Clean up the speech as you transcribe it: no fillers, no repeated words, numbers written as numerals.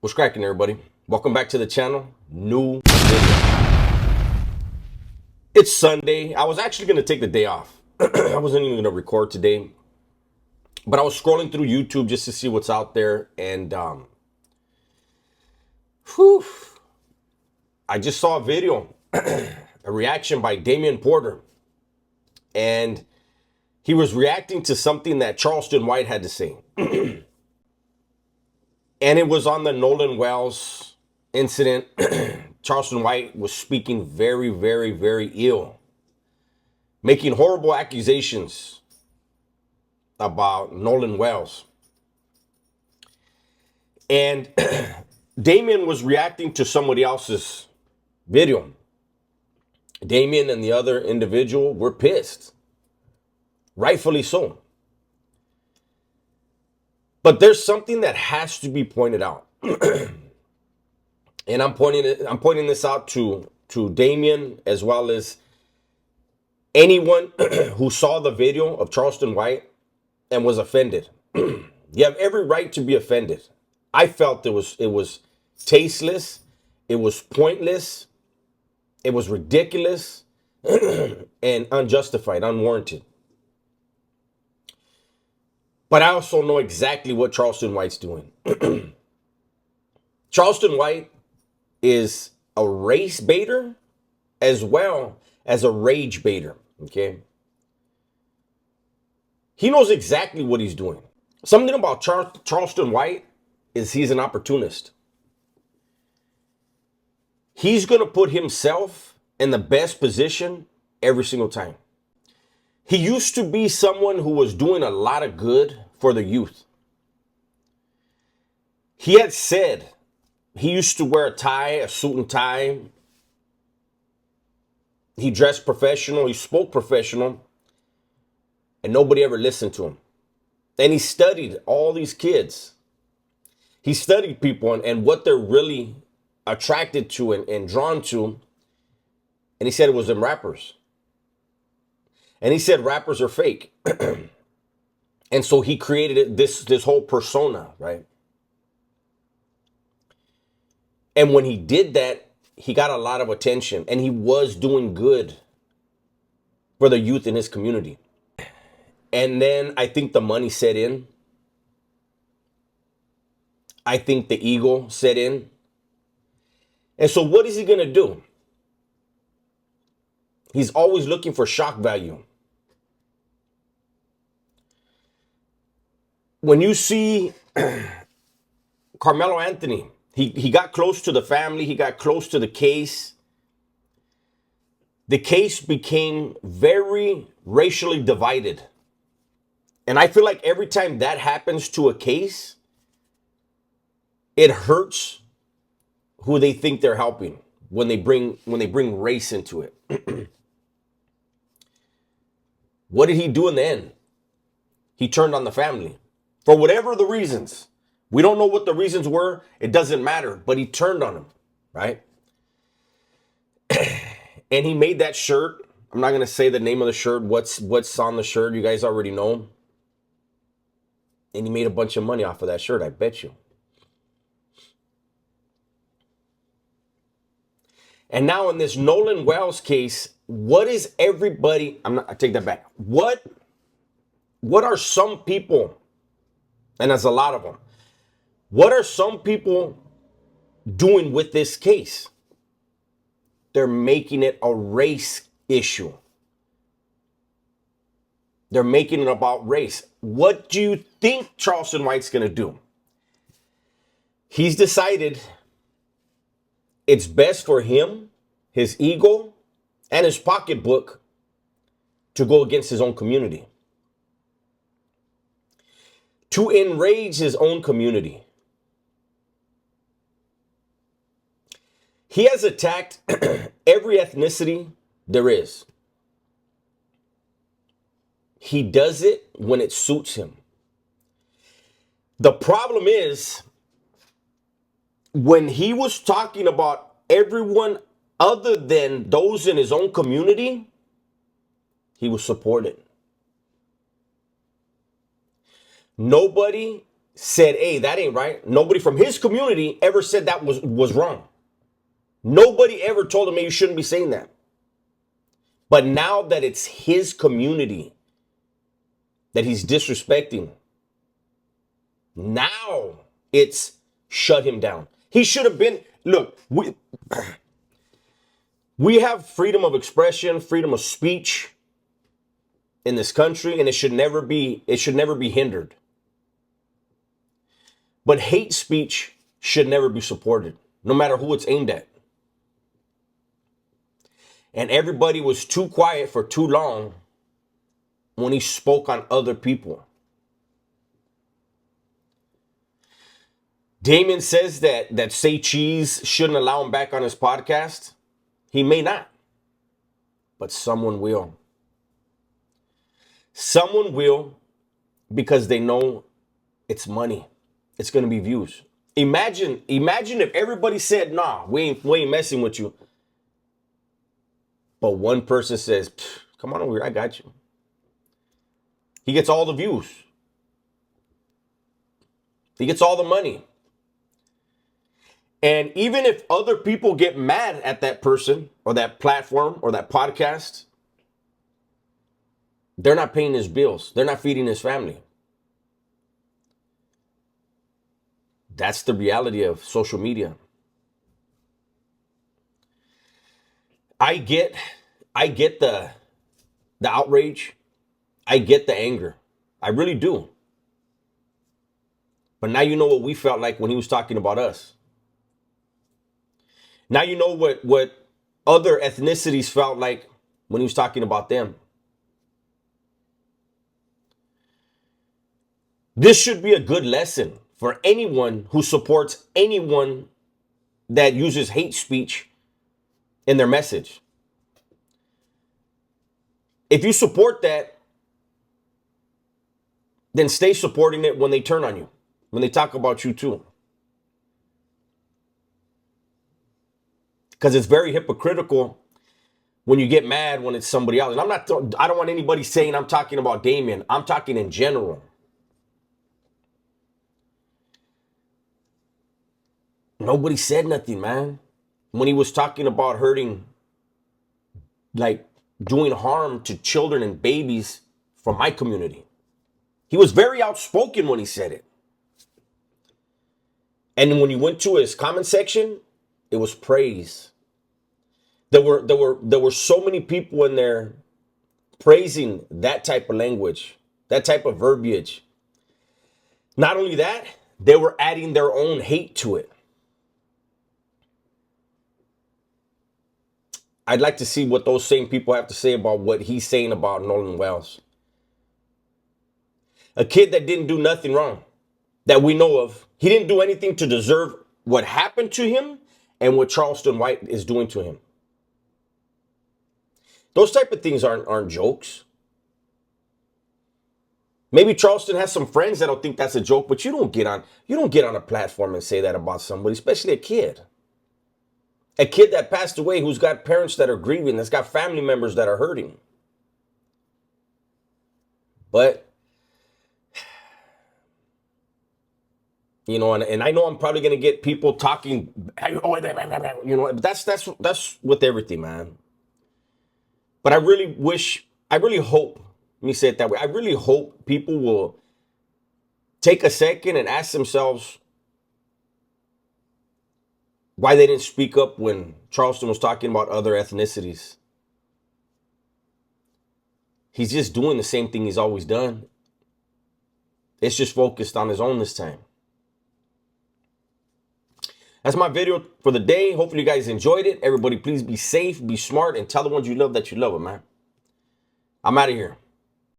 What's cracking, everybody? Welcome back to the channel. New video. It's Sunday. I was actually going to take the day off. I wasn't even going to record today. But I was scrolling through YouTube just to see what's out there. And I just saw a video, a reaction by Damian Porter. And he was reacting to something that Charleston White had to say. And it was on the Nolan Wells incident. Charleston White was speaking very, very, very ill, making horrible accusations about Nolan Wells. And Damian was reacting to somebody else's video. Damian and the other individual were pissed, rightfully so. But there's something that has to be pointed out. And I'm pointing this out to Damian as well as anyone who saw the video of Charleston White and was offended. You have every right to be offended. I felt it was tasteless, it was pointless, it was ridiculous, and unjustified, unwarranted. But I also know exactly what Charleston White's doing. Charleston White is a race baiter as well as a rage baiter, okay? He knows exactly what he's doing. Something about Charleston White is he's an opportunist. He's going to put himself in the best position every single time. He used to be someone who was doing a lot of good for the youth. He had said he used to wear a tie, a suit and tie. He dressed professional, he spoke professional, and nobody ever listened to him. And he studied all these kids. He studied people and what they're really attracted to and drawn to. And he said it was them rappers. And he said rappers are fake. And so he created this whole persona, right? And when he did that, he got a lot of attention. And he was doing good for the youth in his community. And then I think the money set in. I think the ego set in. And so what is he going to do? He's always looking for shock value. When you see Carmelo Anthony, he got close to the family. He got close to the case. The case became very racially divided. And I feel like every time that happens to a case, it hurts who they think they're helping when they bring race into it. What did he do in the end? He turned on the family. For whatever the reasons. We don't know what the reasons were. It doesn't matter. But he turned on them, right? And he made that shirt. I'm not going to say the name of the shirt. What's on the shirt? You guys already know. And he made a bunch of money off of that shirt, I bet you. And now in this Nolan Wells case, what is everybody... I take that back. What are some people... And there's a lot of them. What are some people doing with this case? They're making it a race issue. They're making it about race. What do you think Charleston White's going to do? He's decided it's best for him, his ego, and his pocketbook to go against his own community. To enrage his own community. He has attacked every ethnicity there is. He does it when it suits him. The problem is, when he was talking about everyone other than those in his own community, he was supported. Nobody said, hey, that ain't right. Nobody from his community ever said that was wrong. Nobody ever told him, hey, you shouldn't be saying that. But now that it's his community that he's disrespecting, now it's shut him down. He should have been, look, we have freedom of expression, freedom of speech in this country, and it should never be hindered. But hate speech should never be supported, no matter who it's aimed at. And everybody was too quiet for too long when he spoke on other people. Damon says that Say Cheese shouldn't allow him back on his podcast. He may not, but someone will. Someone will, because they know it's money. It's going to be views. Imagine if everybody said, nah, we ain't messing with you. But one person says, come on over here, I got you. He gets all the views. He gets all the money. And even if other people get mad at that person or that platform or that podcast, they're not paying his bills. They're not feeding his family. That's the reality of social media. I get the outrage. I get the anger. I really do. But now you know what we felt like when he was talking about us. Now you know what other ethnicities felt like when he was talking about them. This should be a good lesson for anyone who supports anyone that uses hate speech in their message. If you support that, then stay supporting it when they turn on you, when they talk about you too. Because it's very hypocritical when you get mad when it's somebody else. And I don't want anybody saying I'm talking about Damien. I'm talking in general. Nobody said nothing, man. When he was talking about hurting, like doing harm to children and babies from my community. He was very outspoken when he said it. And when you went to his comment section, it was praise. There were so many people in there praising that type of language, that type of verbiage. Not only that, they were adding their own hate to it. I'd like to see what those same people have to say about what he's saying about Nolan Wells. A kid that didn't do nothing wrong, that we know of. He didn't do anything to deserve what happened to him and what Charleston White is doing to him. Those type of things aren't jokes. Maybe Charleston has some friends that'll think that's a joke, but you don't get on a platform and say that about somebody, especially a kid. A kid that passed away who's got parents that are grieving, that's got family members that are hurting. But, you know, and I know I'm probably going to get people talking, you know, but that's with everything, man. But I really hope, let me say it that way, I really hope people will take a second and ask themselves why they didn't speak up when Charleston was talking about other ethnicities. He's just doing the same thing he's always done. It's just focused on his own this time. That's my video for the day. Hopefully you guys enjoyed it. Everybody, please be safe, be smart, and tell the ones you love that you love them, man. I'm out of here.